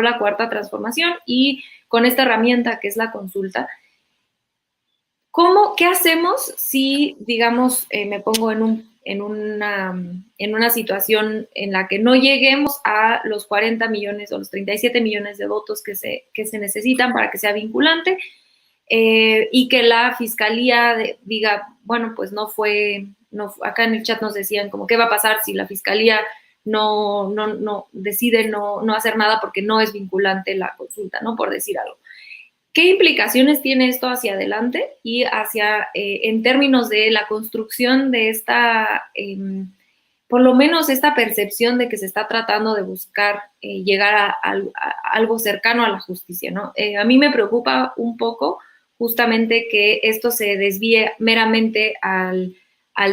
la cuarta transformación y con esta herramienta que es la consulta. ¿Qué hacemos si, digamos, me pongo en una situación en la que no lleguemos a los 40 millones o los 37 millones de votos que se necesitan para que sea vinculante y que la fiscalía diga, bueno, pues no, acá en el chat nos decían como qué va a pasar si la fiscalía no decide no hacer nada porque no es vinculante la consulta, ¿no? Por decir algo. ¿Qué implicaciones tiene esto hacia adelante y en términos de la construcción de por lo menos esta percepción de que se está tratando de buscar llegar a algo cercano a la justicia, ¿no? A mí me preocupa un poco justamente que esto se desvíe meramente al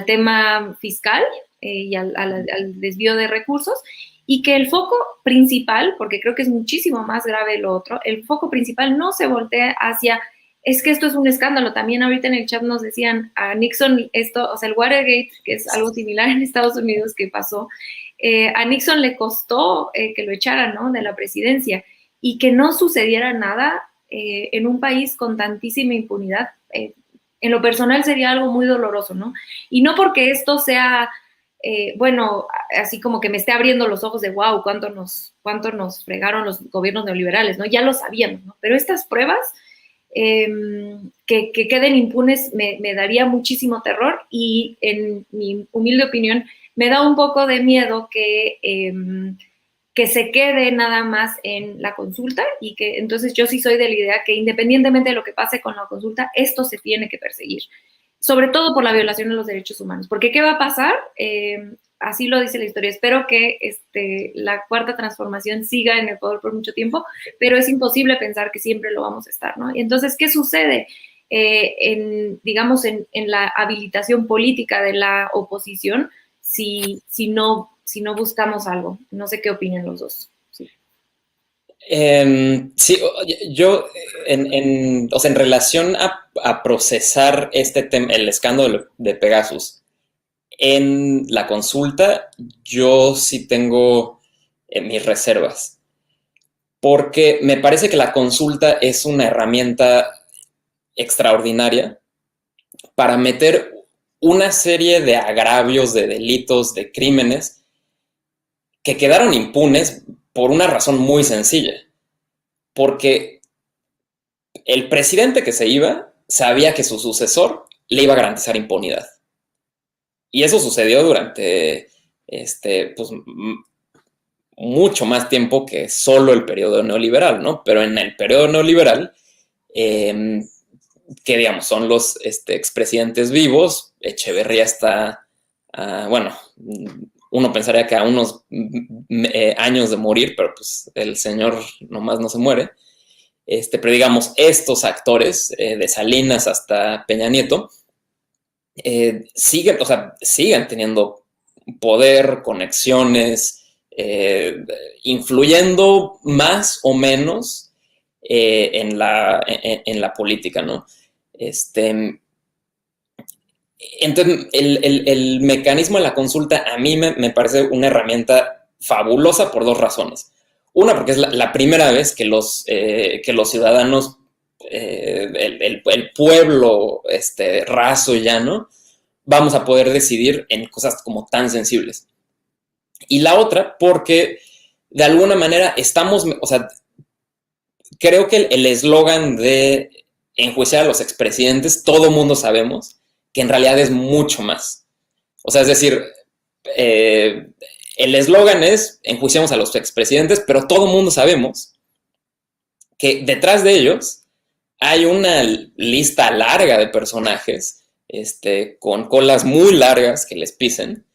tema fiscal y al desvío de recursos, y que el foco principal, porque creo que es muchísimo más grave lo otro, el foco principal no se voltea hacia, es que esto es un escándalo. También ahorita en el chat nos decían a Nixon esto, o sea, el Watergate, que es algo similar en Estados Unidos que pasó, a Nixon le costó que lo echaran, ¿no?, de la presidencia, y que no sucediera nada en un país con tantísima impunidad. En lo personal sería algo muy doloroso, ¿no? Y no porque esto sea bueno, así como que me esté abriendo los ojos de wow, cuánto nos fregaron los gobiernos neoliberales, ¿no? Ya lo sabíamos, ¿no? Pero estas pruebas que queden impunes me daría muchísimo terror, y en mi humilde opinión me da un poco de miedo que se quede nada más en la consulta, y que entonces yo sí soy de la idea que independientemente de lo que pase con la consulta, esto se tiene que perseguir, sobre todo por la violación de los derechos humanos. Porque ¿qué va a pasar? Así lo dice la historia. Espero que la cuarta transformación siga en el poder por mucho tiempo, pero es imposible pensar que siempre lo vamos a estar, ¿no? Y entonces, ¿qué sucede digamos, en la habilitación política de la oposición si no buscamos algo? No sé qué opinan los dos. Sí. Sí, yo o sea, en relación a procesar este tema, el escándalo de Pegasus en la consulta, yo sí tengo mis reservas, porque me parece que la consulta es una herramienta extraordinaria para meter una serie de agravios, de delitos, de crímenes que quedaron impunes por una razón muy sencilla. Porque el presidente que se iba sabía que su sucesor le iba a garantizar impunidad. Y eso sucedió durante pues, mucho más tiempo que solo el periodo neoliberal, ¿no? Pero en el periodo neoliberal, que digamos, son los expresidentes vivos, Echeverría está, bueno, uno pensaría que a unos años de morir, pero pues el señor nomás no se muere. Pero digamos, estos actores, de Salinas hasta Peña Nieto, siguen teniendo poder, conexiones, influyendo más o menos en la política, ¿no? Entonces, el mecanismo de la consulta a mí me parece una herramienta fabulosa por dos razones. Una, porque es la primera vez que los ciudadanos, el pueblo raso y llano, vamos a poder decidir en cosas como tan sensibles. Y la otra, porque de alguna manera estamos, o sea, creo que el eslogan de enjuiciar a los expresidentes, todo mundo sabemos que en realidad es mucho más. O sea, es decir, el eslogan es enjuiciamos a los expresidentes, pero todo mundo sabemos que detrás de ellos hay una lista larga de personajes con colas muy largas que les pisen.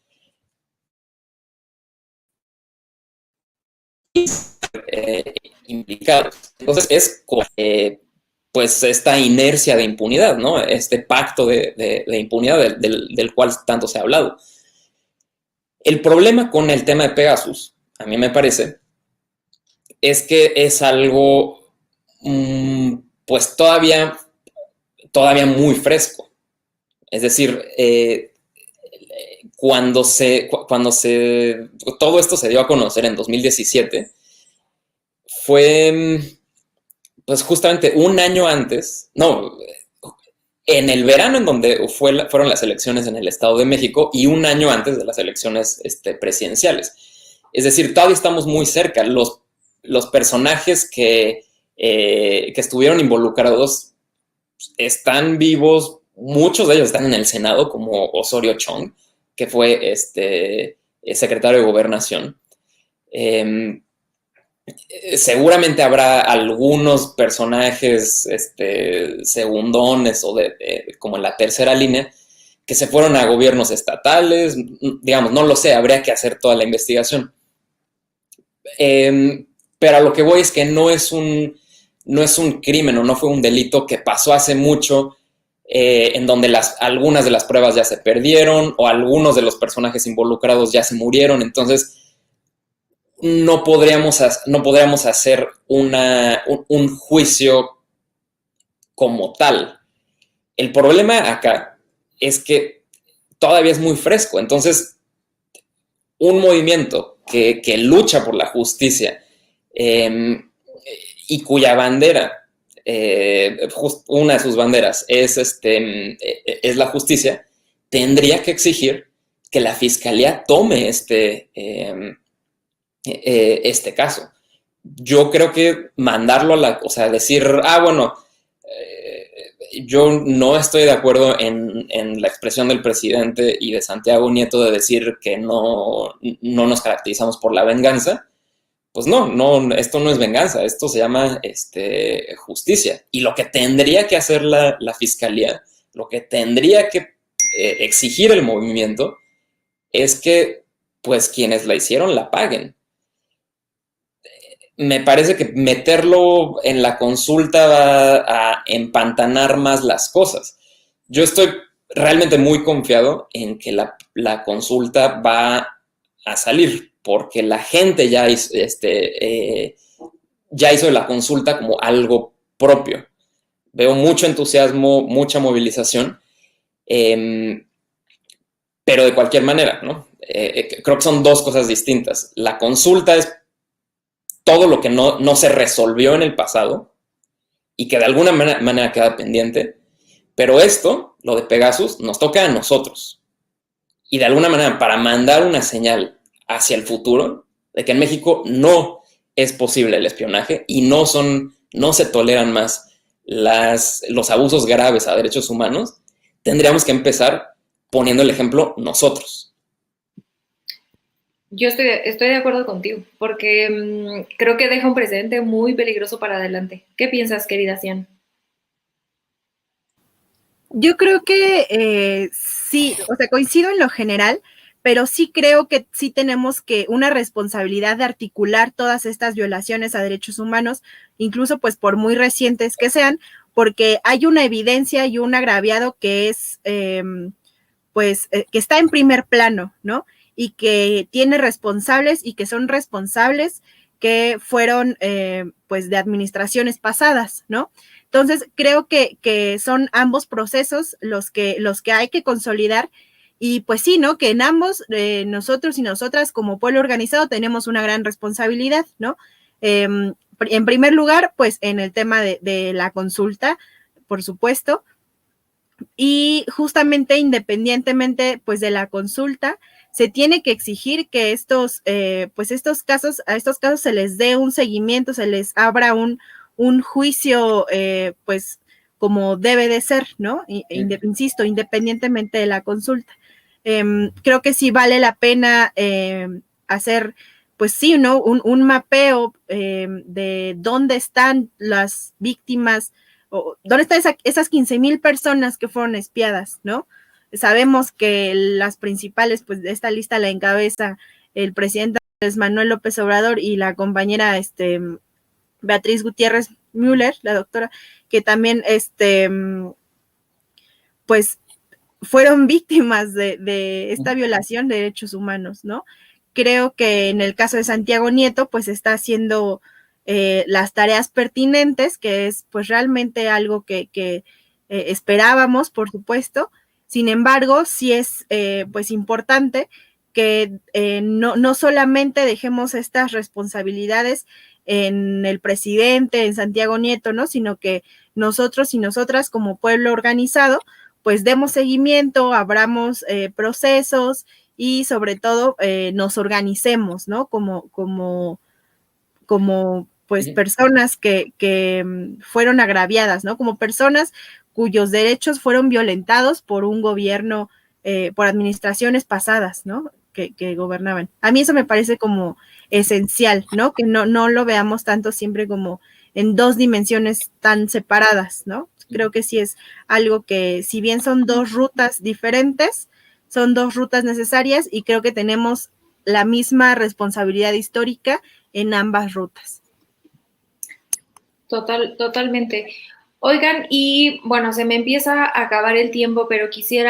Implicados. Entonces es pues esta inercia de impunidad, ¿no? Este pacto de impunidad del cual tanto se ha hablado. El problema con el tema de Pegasus, a mí me parece, es que es algo pues todavía muy fresco. Es decir, cuando todo esto se dio a conocer en 2017, fue, pues justamente un año antes, no, en el verano en donde fueron las elecciones en el Estado de México y un año antes de las elecciones presidenciales. Es decir, todavía estamos muy cerca. Los personajes que estuvieron involucrados están vivos, muchos de ellos están en el Senado, como Osorio Chong, que fue secretario de Gobernación. Seguramente habrá algunos personajes segundones o como en la tercera línea que se fueron a gobiernos estatales, digamos, no lo sé, habría que hacer toda la investigación. Pero a lo que voy es que no es un crimen o no fue un delito que pasó hace mucho, en donde algunas de las pruebas ya se perdieron o algunos de los personajes involucrados ya se murieron, entonces no podríamos hacer un juicio como tal. El problema acá es que todavía es muy fresco, entonces un movimiento que lucha por la justicia y cuya bandera, una de sus banderas es la justicia, tendría que exigir que la fiscalía tome caso. Yo creo que mandarlo o sea, decir, bueno, yo no estoy de acuerdo en la expresión del presidente y de Santiago Nieto de decir que no nos caracterizamos por la venganza. Pues no, esto no es venganza, esto se llama justicia. Y lo que tendría que hacer la fiscalía, lo que tendría que exigir el movimiento, es que pues quienes la hicieron la paguen. Me parece que meterlo en la consulta va a empantanar más las cosas. Yo estoy realmente muy confiado en que la consulta va a salir, porque la gente ya hizo de la consulta como algo propio. Veo mucho entusiasmo, mucha movilización, pero de cualquier manera, ¿no? Creo que son dos cosas distintas. La consulta es todo lo que no se resolvió en el pasado y que de alguna manera queda pendiente, pero esto, lo de Pegasus, nos toca a nosotros. Y de alguna manera, para mandar una señal hacia el futuro de que en México no es posible el espionaje y no se toleran más los abusos graves a derechos humanos, tendríamos que empezar poniendo el ejemplo nosotros. Yo estoy de acuerdo contigo, porque creo que deja un precedente muy peligroso para adelante. ¿Qué piensas, querida Cian? Yo creo que sí, o sea, coincido en lo general, pero sí creo que sí tenemos una responsabilidad de articular todas estas violaciones a derechos humanos, incluso pues por muy recientes que sean, porque hay una evidencia y un agraviado que es, que está en primer plano, ¿no? Y que tiene responsables y que son responsables que fueron pues de administraciones pasadas, ¿no? Entonces, creo que son ambos procesos los que hay que consolidar y pues sí, ¿no? Que en ambos, nosotros y nosotras como pueblo organizado tenemos una gran responsabilidad, ¿no? En primer lugar, pues en el tema de la consulta, por supuesto, y justamente independientemente pues de la consulta, se tiene que exigir que a estos casos se les dé un seguimiento, se les abra un juicio, pues como debe de ser, ¿no? Insisto, independientemente de la consulta. Creo que sí vale la pena hacer, pues sí, ¿no? Un mapeo de dónde están las víctimas, o dónde están esas 15,000 personas que fueron espiadas, ¿no? Sabemos que las principales, pues de esta lista la encabeza el presidente Manuel López Obrador y la compañera Beatriz Gutiérrez Müller, la doctora, que también pues fueron víctimas de esta violación de derechos humanos, ¿no? Creo que en el caso de Santiago Nieto, pues está haciendo las tareas pertinentes, que es pues realmente algo que esperábamos, por supuesto. Sin embargo, sí es pues importante que no solamente dejemos estas responsabilidades en el presidente, en Santiago Nieto, ¿no? Sino que nosotros y nosotras como pueblo organizado, pues demos seguimiento, abramos procesos y sobre todo nos organicemos, ¿no? Como pues personas que fueron agraviadas, ¿no? Como personas cuyos derechos fueron violentados por un gobierno, por administraciones pasadas, ¿no? Que gobernaban. A mí eso me parece como esencial, ¿no? Que no lo veamos tanto siempre como en dos dimensiones tan separadas, ¿no? Creo que sí es algo que, si bien son dos rutas diferentes, son dos rutas necesarias y creo que tenemos la misma responsabilidad histórica en ambas rutas. Totalmente. Oigan, y bueno, se me empieza a acabar el tiempo, pero quisiera